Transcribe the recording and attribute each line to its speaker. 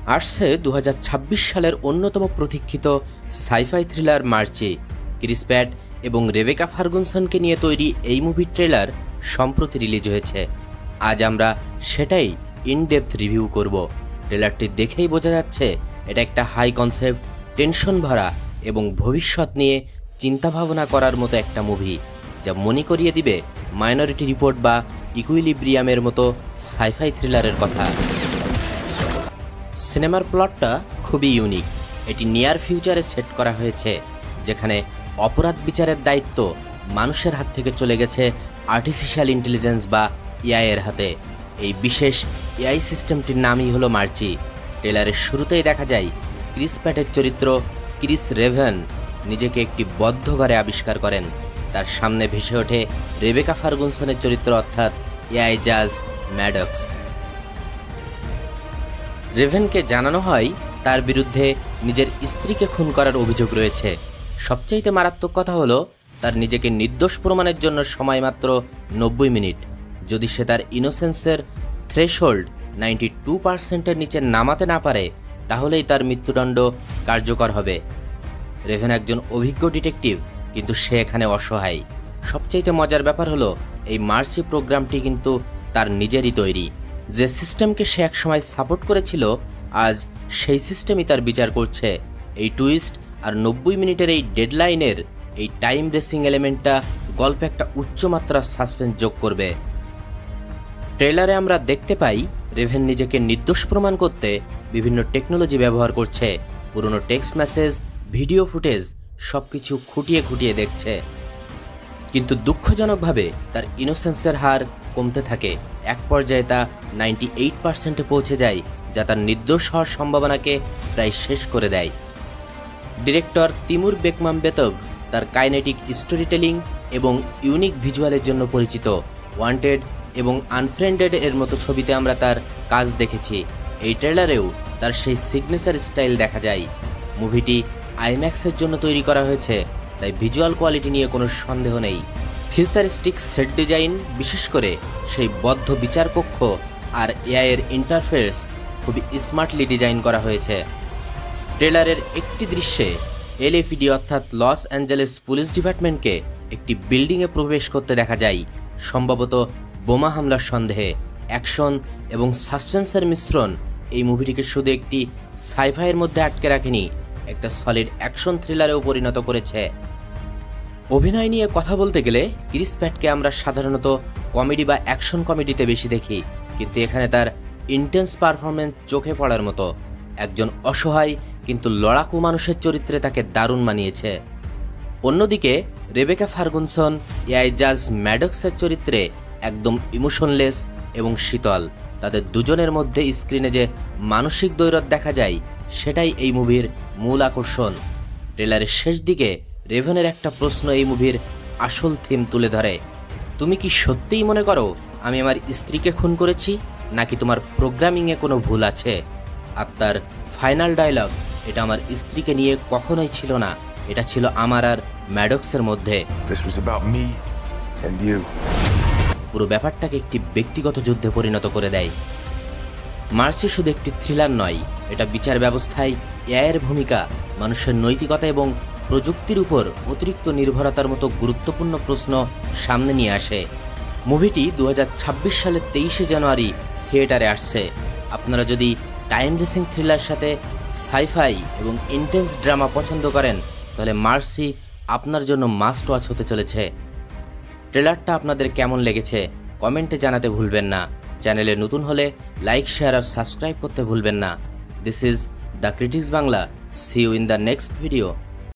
Speaker 1: আসছে 2026 সালের অন্যতম প্রতীক্ষিত সাইফাই থ্রিলার মার্চি। ক্রিস প্যাট এবং রেবেকা ফার্গুসনকে নিয়ে তৈরি এই মুভির ট্রেলার সম্প্রতি রিলিজ হয়েছে। আজ আমরা সেটাই ইনডেপথ রিভিউ করব। ট্রেলারটি দেখেই বোঝা যাচ্ছে এটা একটা হাই কনসেপ্ট, টেনশন ভরা এবং ভবিষ্যৎ নিয়ে চিন্তাভাবনা করার মতো একটা মুভি, যা মনে করিয়ে দিবে মাইনরিটি রিপোর্ট বা ইকুইলিব্রিয়ামের মতো সাইফাই থ্রিলারের কথা। সিনেমার প্লটটা খুবই ইউনিক। এটি নিয়ার ফিউচারে সেট করা হয়েছে, যেখানে অপরাধ বিচারের দায়িত্ব মানুষের হাত থেকে চলে গেছে আর্টিফিশিয়াল ইন্টেলিজেন্স বা এআই এর হাতে। এই বিশেষ এআই সিস্টেমটির নামই হলো মার্চি। ট্রেলারের শুরুতেই দেখা যায় ক্রিস প্যাটের চরিত্র ক্রিস রেভেন নিজেকে একটি বদ্ধ ঘরে আবিষ্কার করেন। তার সামনে ভেসে ওঠে রেবেকা ফার্গুসনের চরিত্র, অর্থাৎ এআই জাজ ম্যাডক্স। রেভেনকে জানানো হয় তার বিরুদ্ধে নিজের স্ত্রীকে খুন করার অভিযোগ রয়েছে। সবচাইতে মারাত্মক কথা হলো, তার নিজেকে নির্দোষ প্রমাণের জন্য সময় মাত্র 90 মিনিট। যদি সে তার ইনোসেন্সের থ্রেশহোল্ড 92%-এর নিচে নামাতে না পারে, তাহলেই তার মৃত্যুদণ্ড কার্যকর হবে। রেভেন একজন অভিজ্ঞ ডিটেকটিভ, কিন্তু সে এখানে অসহায়। সবচাইতে মজার ব্যাপার হলো, এই মার্চি প্রোগ্রামটি কিন্তু তার নিজেরই তৈরি। যে সিস্টেমকে সে একসময় সাপোর্ট করেছিল, আজ সেই সিস্টেমই তার বিচার করছে। এই টুইস্ট আর 90 মিনিটের এই ডেডলাইনের এই টাইম রেসিং এলিমেন্টটা গল্পে একটা উচ্চমাত্রার সাসপেন্স যোগ করবে। ট্রেলারে আমরা দেখতে পাই রেভেন নিজেকে নির্দোষ প্রমাণ করতে বিভিন্ন টেকনোলজি ব্যবহার করছে। পুরনো টেক্সট মেসেজ, ভিডিও ফুটেজ সবকিছু খুঁটিয়ে খুঁটিয়ে দেখছে। কিন্তু দুঃখজনকভাবে তার ইনোসেন্সের হার কমতে থাকে। এক পর্যায়ে তা 98%-এ পৌঁছে যায়, যা তার নির্দোষ হওয়ার সম্ভাবনাকে প্রায় শেষ করে দেয়। ডিরেক্টর তিমুর বেকমাম্বেতভ তার কাইনেটিক স্টোরি টেলিং এবং ইউনিক ভিজুয়ালের জন্য পরিচিত। ওয়ান্টেড এবং আনফ্রেন্ডেড এর মতো ছবিতে আমরা তার কাজ দেখেছি। এই ট্রেলারেও তার সেই সিগনেচার স্টাইল দেখা যায়। মুভিটি আইম্যাক্সের জন্য তৈরি করা হয়েছে, তাই ভিজুয়াল কোয়ালিটি নিয়ে কোনো সন্দেহ নেই। ফিউচারিস্টিক সেট ডিজাইন, বিশেষ করে সেই বদ্ধ বিচারকক্ষ আর এআই এর ইন্টারফেস খুবই স্মার্টলি ডিজাইন করা হয়েছে। ট্রেলারের একটি দৃশ্যে এলএফিডি অর্থাৎ লস অ্যাঞ্জেলেস পুলিশ ডিপার্টমেন্টকে একটি বিল্ডিংয়ে প্রবেশ করতে দেখা যায়, সম্ভবত বোমা হামলার সন্দেহে। অ্যাকশন এবং সাসপেন্সের মিশ্রণ এই মুভিটিকে শুধু একটি সাইফাইয়ের মধ্যে আটকে রাখেনি, একটা সলিড অ্যাকশন থ্রিলারেও পরিণত করেছে। অভিনয় নিয়ে কথা বলতে গেলে ক্রিস প্যাটকে আমরা সাধারণত কমেডি বা অ্যাকশন কমেডিতে বেশি দেখি, কিন্তু এখানে তার ইন্টেন্স পারফরমেন্স চোখে পড়ার মতো। একজন অসহায় কিন্তু লড়াকু মানুষের চরিত্রে তাকে দারুণ মানিয়েছে। অন্যদিকে রেবেকা ফার্গুসন এআই জাজ ম্যাডক্সের চরিত্রে একদম ইমোশনলেস এবং শীতল। তাদের দুজনের মধ্যে স্ক্রিনে যে মানসিক দ্বৈরথ দেখা যায়, সেটাই এই মুভির মূল আকর্ষণ। ট্রেলারের শেষ দিকে রেভেনের একটা প্রশ্ন এই মুভির আসল থিম তুলে ধরে। তুমি কি সত্যিই মনে করো আমি আমার স্ত্রীকে খুন করেছি, নাকি তোমার প্রোগ্রামিংয়ে কোনো ভুল আছে? আর তার ফাইনাল ডায়লগ, এটা আমার স্ত্রীকে নিয়ে কখনোই ছিল না, এটা ছিল আমার আর ম্যাডক্সের মধ্যে। পুরো ব্যাপারটাকে একটি ব্যক্তিগত যুদ্ধে পরিণত করে দেয়। মার্চি শুধু একটি থ্রিলার নয়, এটা বিচার ব্যবস্থায় এআইয়ের ভূমিকা, মানুষের নৈতিকতা এবং প্রযুক্তির উপর অতিরিক্ত নির্ভরতার মতো গুরুত্বপূর্ণ প্রশ্ন সামনে নিয়ে আসে। মুভিটি 2026 সালের 23শে জানুয়ারি থিয়েটারে আসছে। আপনারা যদি টাইম রেসিং থ্রিলার সাথে সাইফাই এবং ইন্টেন্স ড্রামা পছন্দ করেন, তাহলে মার্চি আপনার জন্য মাস্ট ওয়াচ হতে চলেছে। ট্রেলারটা আপনাদের কেমন লেগেছে কমেন্টে জানাতে ভুলবেন না। চ্যানেলে নতুন হলে লাইক, শেয়ার আর সাবস্ক্রাইব করতে ভুলবেন না। This is the critics Bangla. See you in the next video.